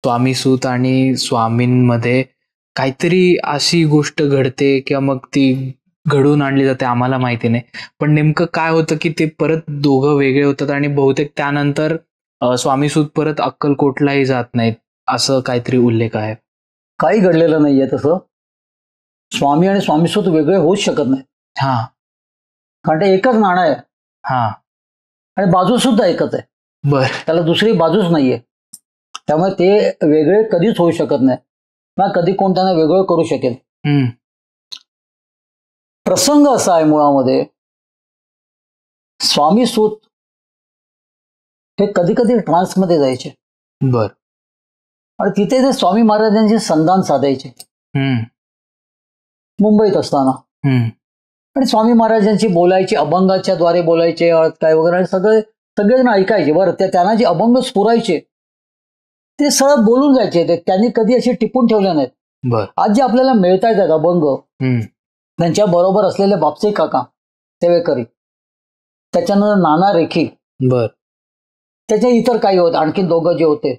स्वामीसूत आणि स्वामींमध्ये काहीतरी अशी गोष्ट घडते किंवा मग ती घडवून आणली जाते, आम्हाला माहिती नाही. पण नेमकं काय होतं की ते परत दोघं वेगळे होतात आणि बहुतेक त्यानंतर स्वामीसूत परत अक्कलकोटलाही जात नाहीत, असं काहीतरी उल्लेख आहे. काही घडलेलं नाहीये तसं. स्वामी आणि स्वामीसूत वेगळे होऊच शकत नाही. हा, कारण ते एकच नाणं आहे. हा, आणि बाजू सुद्धा एकच आहे. बर, त्याला दुसरी बाजूच नाहीये. त्यामुळे ते वेगळे कधीच होऊ शकत नाही ना कधी कोण त्यांना वेगळं करू शकेल. प्रसंग असा आहे मुळामध्ये, स्वामीसूत हे कधी कधी ट्रान्समध्ये जायचे. बर, आणि तिथे ते स्वामी महाराजांचे संधान साधायचे मुंबईत असताना. आणि स्वामी महाराजांची बोलायचे, अभंगाच्या द्वारे बोलायचे, काय वगैरे, आणि सगळेजण ऐकायचे. बरं, त्यांना जे अभंग स्फुरायचे ते सरळ बोलून जायचे. ते त्यांनी कधी असे टिपून ठेवले नाहीत. बर, आज जे आपल्याला मिळत आहेत अभंग, त्यांच्या बरोबर असलेले बापचे काका सेवेकरी, त्याच्यानंतर नाना रेखी, बर, त्याच्या इतर काही होते, आणखीन दोघं जे होते,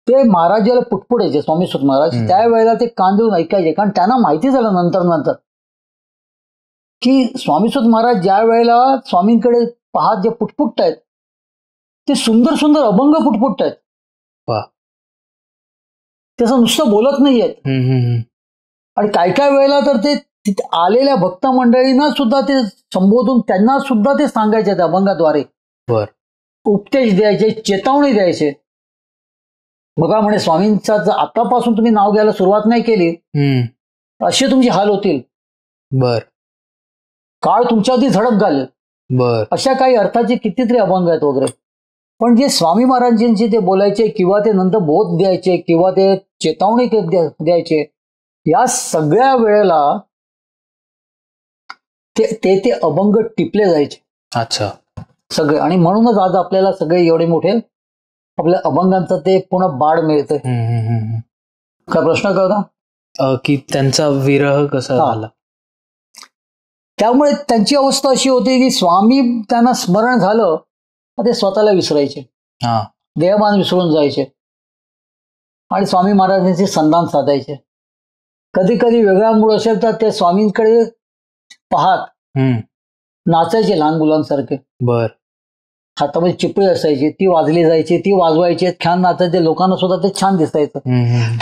ते महाराज ज्याला पुटपुटायचे स्वामीसूत महाराज, त्यावेळेला ते कान देऊन ऐकायचे. कारण त्यांना माहिती झालं नंतर की स्वामीसूत महाराज ज्या वेळेला स्वामींकडे पाहत जे पुटपुटतायत ते सुंदर सुंदर अभंग पुटपुटतायत. त्याचं नुसतं बोलत नाहीयेत. आणि काय काय वेळेला तर ते तिथे आलेल्या भक्त मंडळींना सुद्धा ते संबोधून त्यांना सुद्धा ते सांगायचे त्या अभंगाद्वारे. बर, उपदेश द्यायचे, चेतावणी द्यायचे. बघा म्हणे, स्वामींचा जर आतापासून तुम्ही नाव घ्यायला सुरुवात नाही केली असे तुमचे हाल होतील. बर, काळ तुमच्यावरती झडप घालेल. बर, अशा काही अर्थाचे कितीतरी अभंग आहेत वगैरे. पण जे स्वामी महाराजांचे ते बोलायचे किंवा ते नंतर बोध द्यायचे किंवा ते चेतावणी द्यायचे, या सगळ्या वेळेला ते अभंग टिपले जायचे. अच्छा, सगळे. आणि म्हणूनच आज आपल्याला सगळे एवढे मोठे आपल्या अभंगांचं ते पुन्हा बाळ मिळतंय. काय प्रश्न करता की त्यांचा विरह कसा झाला? त्यामुळे त्यांची अवस्था अशी होती की स्वामी त्यांना स्मरण झालं ते स्वतःला विसरायचे, देहभान विसरून जायचे आणि स्वामी महाराजांचे संधान साधायचे. कधी कधी वेगळा मूड असेल तर ते स्वामींकडे पाहत नाचायचे लहान मुलांसारखे. बर, हातामध्ये चिपळी असायची, ती वाजली जायची, ती वाजवायची, छान नाचायचे, लोकांना सुद्धा ते छान दिसायचं.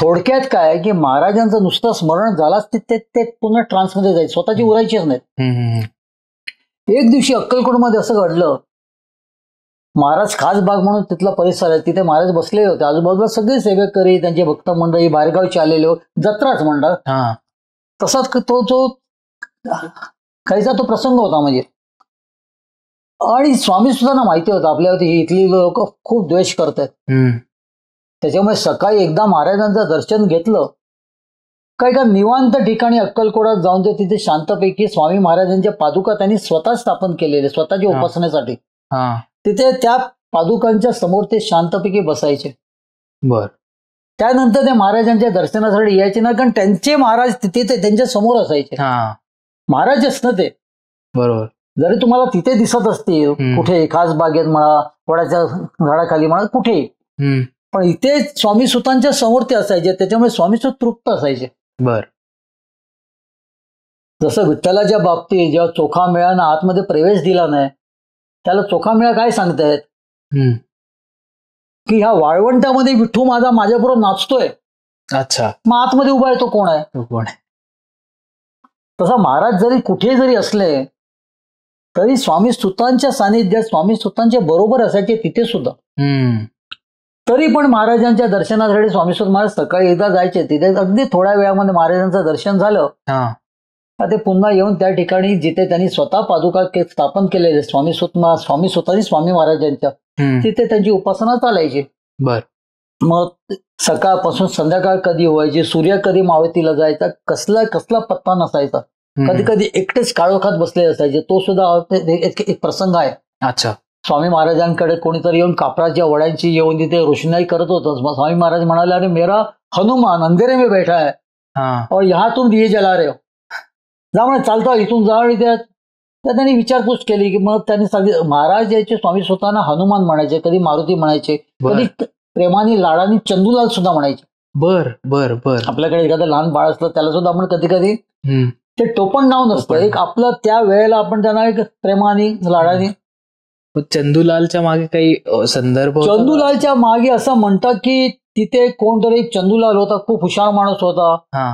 थोडक्यात काय की महाराजांचं नुसतं स्मरण झालाच ते पुन्हा ट्रान्समध्ये जायचे, स्वतःची उरायचीच नाहीत. एक दिवशी अक्कलकोटमध्ये असं घडलं, महाराज खास बाग म्हणून तिथला परिसर आहे, तिथे महाराज बसले होते. आजूबाजूला सगळे सेवेकरी, त्यांचे भक्त मंडळी, बाहेरगावचे आलेले होते, जत्राच म्हणतात. तसाच तो काहीचा तो प्रसंग होता म्हणजे. आणि स्वामी सुद्धा माहिती होतं आपल्यावरती ही इथली लोक खूप द्वेष करतात. त्याच्यामुळे सकाळी एकदा महाराजांचं दर्शन घेतलं काय का निवांत ठिकाणी अक्कलकोटात जाऊन ते तिथे शांतपैकी स्वामी महाराजांच्या पादुका त्यांनी स्वतः स्थापन केलेले स्वतःच्या उपासनेसाठी. तिथे त्या पादुकांच्या समोर ते शांतपैकी बसायचे. बर, त्यानंतर ते महाराजांच्या दर्शनासाठी यायचे ना, कारण त्यांचे महाराज तिथे ते त्यांच्या समोर असायचे. महाराजच ना ते. बरोबर. जरी तुम्हाला तिथे दिसत असतील कुठे खास बागेत म्हणा, वडाच्या झाडाखाली म्हणा, कुठेही, पण इथे स्वामी सुतांच्या समोर ते असायचे. त्याच्यामुळे स्वामी सुत तृप्त असायचे. बर, जसं विठ्ठलाच्या बाबतीत जेव्हा चोखा मेळानं आतमध्ये प्रवेश दिला नाही, त्याला चोखा मेळा काय सांगतायत की ह्या वाळवंटामध्ये विठ्ठू माझा माझ्याबरोबर नाचतोय. अच्छा, मग आतमध्ये उभा आहे तो कोण आहे? कोण आहे? तसा महाराज जरी कुठे जरी असले तरी स्वामी सुतांच्या सानिध्यात स्वामी सुतांच्या बरोबर असायचे तिथे सुद्धा. तरी पण महाराजांच्या दर्शनासाठी स्वामीसूत महाराज सकाळी एकदा जायचे. तिथे अगदी थोड्या वेळामध्ये महाराजांचं दर्शन झालं ते पुन्हा येऊन त्या ठिकाणी जिथे त्यांनी स्वतः पादुका स्थापन केलेले स्वामी सुतांनी स्वामी महाराजांच्या, तिथे त्यांची उपासना चालायची. बर, मग सकाळपासून संध्याकाळ कधी व्हायची, सूर्य कधी मावळतीला जायचा, कसला पत्ता नसायचा. कधी कधी एकटेच काळोखात बसले असायचे. तो सुद्धा एक प्रसंग आहे. अच्छा, स्वामी महाराजांकडे कोणीतरी येऊन कापराच्या वड्यांची येऊन तिथे रोषणाई करत होतं. स्वामी महाराज म्हणाले, अरे मेरा हनुमान अंधेरे में बैठा है और यहाँ तुम दिये जला रहे हो. जा म्हणे, चालतो इथून जा. आणि त्यांनी विचारपूस केली की मग त्यांनी सांगितलं, महाराज याचे स्वामी स्वतःना हनुमान म्हणायचे, कधी मारुती म्हणायचे, कधी प्रेमाने लाडाने चंदूलाल सुद्धा म्हणायचे. बर बर बर. आपल्याकडे एखादं लहान बाळ असलं त्याला सुद्धा आपण कधी कधी हम्म. ते टोपण नाव नसतं, एक आपलं त्या वेळेला आपण त्यांना एक प्रेमाने लाडाने. मग चंदूलालच्या मागे काही संदर्भ होता का? चंदूलालच्या मागे असं म्हणतात की तिथे कोणतरी एक चंदूलाल होता, खूप हुशार माणूस होता हा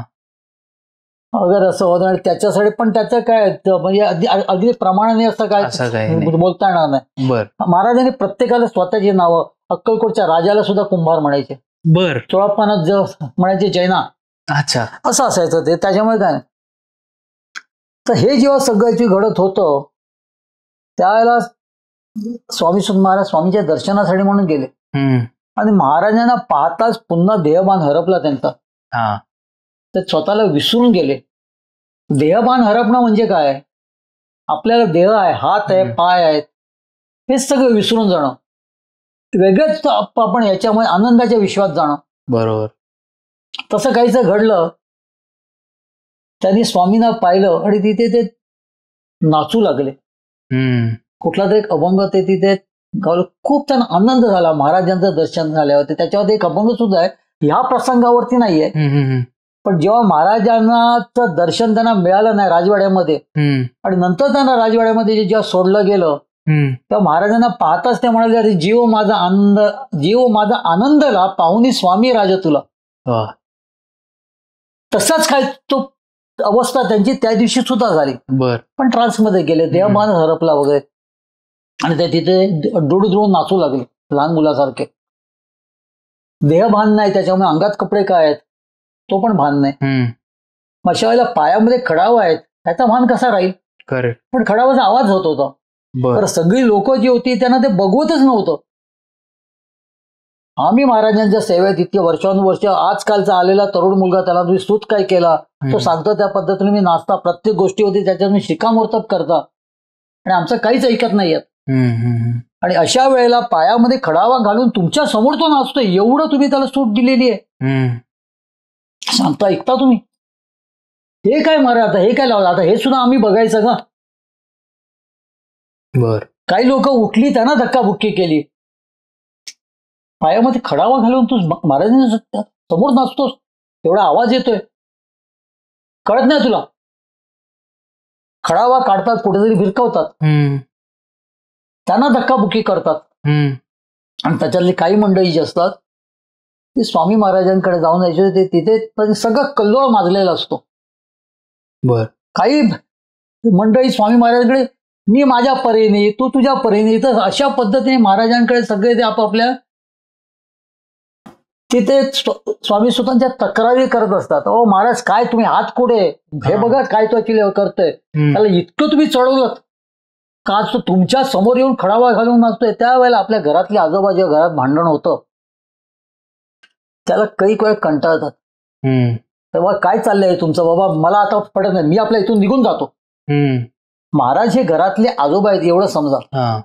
अगर असं होतं. आणि त्याच्यासाठी पण त्याचं काय म्हणजे अगदी प्रमाणाने असं असं काही काय नाही. बोलता येणार नाही. बर महाराजांनी प्रत्येकाला स्वतःची नावं, अक्कलकोटच्या राजाला सुद्धा कुंभार म्हणायचे, बर. चोळप्पाना म्हणायचे जैना, अच्छा. असं असायचं ते. त्याच्यामुळे काय नाही. तर हे जेव्हा सगळ्याची घडत होतं त्यावेळेला स्वामी सुत महाराज स्वामीच्या दर्शनासाठी म्हणून गेले. हम्म. आणि महाराजांना पाहताच पुन्हा देहभान हरपला त्यांचा. हा ते स्वतःला विसरून गेले. देहभान हरपणं म्हणजे काय, आपल्याला देह आहे, हात आहे, पाय आहेत, हेच सगळं विसरून जाणं. वेगळंच आपण याच्यामध्ये आनंदाच्या विश्वात जाणं. बरोबर. तसं काहीच घडलं. त्यांनी स्वामींना पाहिलं आणि तिथे ते नाचू लागले. हम्म. कुठला तरी एक अभंग ते तिथे गावलं. खूप त्यांना आनंद झाला महाराजांचं दर्शन झाल्यावरती. त्याच्यावरती एक अभंग सुद्धा आहे, ह्या प्रसंगावरती नाहीये. हम्म. पण जेव्हा महाराजांचं दर्शन त्यांना मिळालं नाही राजवाड्यामध्ये, हम्म. आणि नंतर त्यांना राजवाड्यामध्ये जेव्हा सोडलं गेलं हम्म. तेव्हा महाराजांना पाहताच ते म्हणाले, अरे जीव माझा आनंदला पाहुनी स्वामी राजा तुला. वा. तसाच काय तो अवस्था त्यांची त्या दिवशी सुद्धा झाली. बर. पण ट्रान्समध्ये गेले, देहभान हरपला वगैरे, आणि ते तिथे डुडुडुळून नाचू लागले लहान मुलासारखे. देहभान नाही, त्याच्यामुळे अंगात कपडे काय आहेत तो पण भान नाही. मग अशा वेळेला पायामध्ये खडावा आहेत, त्याचा भान कसा राहील. करेक्ट. पण खडावाचा आवाज होत होता. बर. तर सगळी लोक जी होती त्यांना ते बघवतच नव्हतं. आम्ही महाराजांच्या सेवेत इतके वर्षानुवर्ष, आजकालचा आलेला तरुण मुलगा त्याला तुम्ही सूत काय केला, तो सांगतो त्या पद्धतीने मी नाचता, प्रत्येक गोष्टी होती त्याच्यात मी शिकामोर्तब करता, आणि आमचं काहीच ऐकत नाहीयेत. आणि अशा वेळेला पायामध्ये खडावा घालून तुमच्या समोर तो नाचतोय, एवढं तुम्ही त्याला सूट दिलेली आहे, सांगता ऐकता तुम्ही. हे काय महाराज, आता हे काय लावलं, आता हे सुद्धा आम्ही बघायचं का. बर. काही लोक उठली, त्यांना धक्काबुक्की केली. पायामध्ये खडावा घालून तू महाराजांच्या समोर नाचतोस, एवढा आवाज येतोय, कळत नाही तुला. खडावा काढतात, कुठेतरी भिरकवतात, त्यांना धक्काबुक्की करतात. आणि त्याच्यातली काही मंडळी जी असतात ती स्वामी महाराजांकडे जाऊन यायचे, तिथे सगळं कल्लोळ माजलेला असतो. बर. काही मंडळी स्वामी महाराजांकडे, मी माझ्या परीने, तू तुझ्या परीने, तर अशा पद्धतीने महाराजांकडे सगळे ते आपापल्या तिथे स्वामी सुतांच्या तक्रारी करत असतात. ओ महाराज, काय तुम्ही हात कुठे, हे बघा काय तो ऍक्च्युली करतोय, त्याला इतकं तुम्ही चढवलं का, तो तुमच्या समोर येऊन खडावा घालून नाचतोय. त्यावेळेला आपल्या घरातले आजोबा जेव्हा घरात भांडण होतं त्याला काही वेळ कंटाळतात. तेव्हा काय चाललंय तुमचं बाबा, मला आता पडत नाही, मी आपल्या इथून निघून जातो. महाराज हे घरातले आजोबा आहेत एवढं समजा.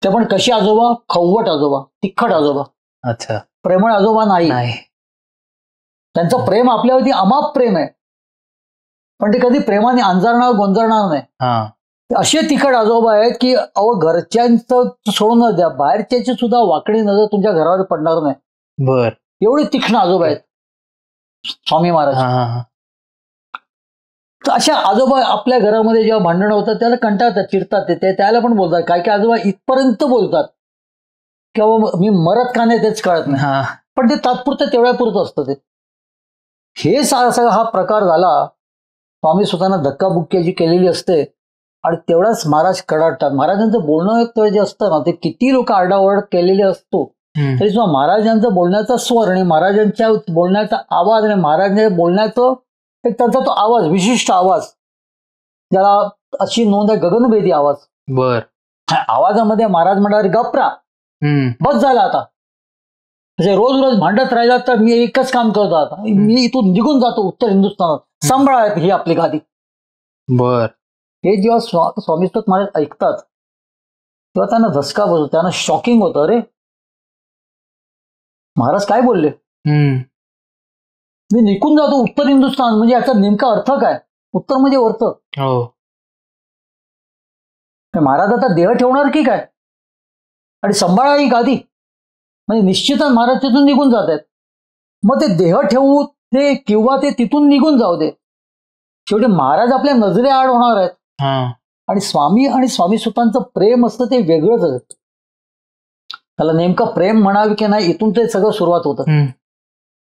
ते पण कशी आजोबा, खवट आजोबा, तिखट आजोबा. अच्छा. प्रेमळ आजोबा नाही. त्यांचं प्रेम आपल्यावरती अमाप प्रेम आहे, पण ते कधी प्रेमाने अंजारणार गोंजारणार नाही. असे तिखट आजोबा आहेत की अहो, घरच्यांचं सोडून द्या, बाहेरच्याची सुद्धा वाकडी नजर तुमच्या घरावर पडणार नाही. बर. एवढे तीक्ष्ण आजोबा आहेत स्वामी महाराज. तर अशा आजोबा आपल्या घरामध्ये जेव्हा भांडणं होतात त्याला कंटाळतात, चिडतात, ते त्याला पण बोलतात. काय काय आजोबा इथपर्यंत बोलतात किंवा मी मरत का नाही तेच कळत नाही, पण ते तात्पुरतं तेवढ्यापुरतं असतं. ते हे सगळा हा प्रकार झाला. स्वामी सुतांना धक्काबुक्की जी केलेली असते आणि तेवढाच महाराज कडाडतात. महाराजांचं बोलणं जे असतं ना, ते किती लोक आरडाओरड केलेले असतो तरी सुद्धा महाराजांचं बोलण्याचा स्वर आणि महाराजांच्या बोलण्याचा आवाज आणि महाराजांच्या बोलण्याचं एक त्यांचा तो आवाज, विशिष्ट आवाज, ज्याला अशी नोंद आहे गगनभेदी आवाज. बर. आवाजामध्ये महाराज म्हणणार, गप्रा, बस झाला आता, म्हणजे रोज रोज भांडत राहिला तर मी एकच काम करतो, आता मी इथून निघून जातो उत्तर हिंदुस्थानात, सांभाळा ही आपली गादी. बर. हे जेव्हा स्वामी सुत महाराज ऐकतात तेव्हा त्यांना धसका बसतो, त्यांना शॉकिंग होतं. अरे महाराज काय बोलले, मी निघून जातो उत्तर हिंदुस्थान, म्हणजे याचा नेमका अर्थ काय. उत्तर म्हणजे वर्त. महाराज आता देह ठेवणार की काय, आणि सांभाळा ही गादी. म्हणजे निश्चितच महाराज तिथून निघून जात आहेत. मग ते देह ठेवू ते किंवा ते तिथून निघून जाऊ दे, शेवटी महाराज आपल्या नजरे आड होणार आहेत. आणि स्वामी सुतांचं प्रेम असतं ते वेगळंच आहे. त्याला नेमकं प्रेम म्हणावे की नाही, इथून ते सगळं सुरुवात होतं.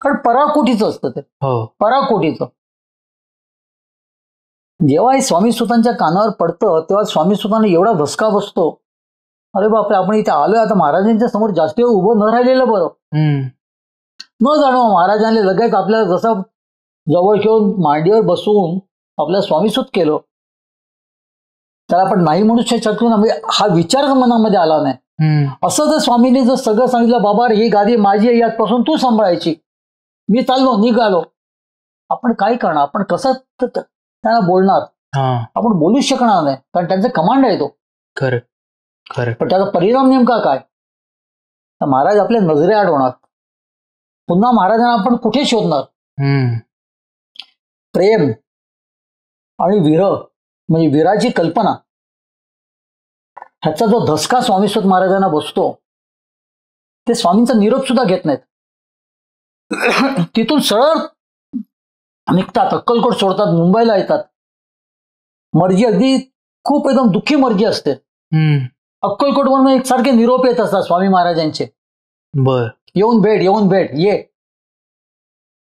कारण पराकोटीचं असतं ते, पराकोटीचं. जेव्हा हे स्वामी सुतांच्या कानावर पडतं तेव्हा स्वामी सुतांना एवढा धसका बसतो, अरे बापरे, आपण इथे आलोय, आता महाराजांच्या समोर जास्त वेळ उभं न राहिलेलं बरं. न जाणव महाराजांनी लगेच आपल्याला जसं जवळ घेऊन मांडीवर बसवून आपल्याला स्वामीसूत केलं. त्याला आपण नाही म्हणू शकलो ना, म्हणजे हा विचार मनामध्ये आला नाही. असं जर स्वामींनी जर सगळं सांगितलं, बाबा ही गादी माझी आहे, याचपासून तू सांभाळायची, मी चाललो निघालो, आपण काय करणार? आपण कसं त्यांना बोलणार? आपण बोलूच शकणार नाही, कारण त्यांचा कमांड आहे तो. खरं खरं. पण त्याचा परिणाम नेमका काय? तर महाराज आपल्या नजरे आड होणार. पुन्हा महाराजांना आपण कुठे शोधणार? प्रेम आणि विरह, म्हणजे विराची कल्पना, ह्याचा जो धसका स्वामीसूत महाराजांना बसतो, ते स्वामींचा निरोप सुद्धा घेत नाहीत. तिथून सरळ निघतात, अक्कलकोट सोडतात, मुंबईला येतात. मर्जी अगदी खूप एकदम दुःखी मर्जी असते. अक्कलकोटवरून एकसारखे निरोप येत असतात स्वामी महाराजांचे. बर, येऊन भेट ये.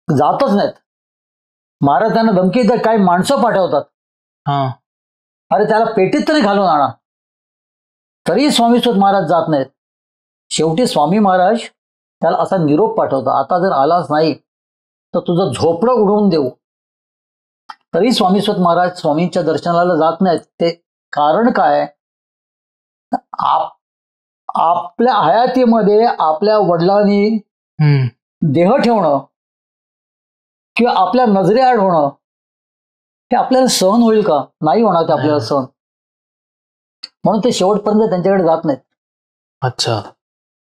जातच नाहीत. महाराज त्यांना धमकी देतात, काही माणसं पाठवतात, अरे त्याला पेटीत तरी घालून आणा, तरी स्वामीसूत महाराज जात नाहीत. शेवटी स्वामी महाराज त्याला असा निरोप पाठवतात, आता जर आलाच नाही तर तुझं झोपडं उडवून देऊ. तरी स्वामीसूत महाराज स्वामींच्या दर्शनाला जात नाहीत. ते कारण काय? आपल्या हयातीमध्ये आपल्या वडिलांनी देह ठेवणं किंवा आपल्या नजरे आड होणं ते आपल्याला सहन होईल का? नाही होणार ते आपल्याला सहन. म्हणून ते शेवटपर्यंत त्यांच्याकडे जात नाहीत. अच्छा.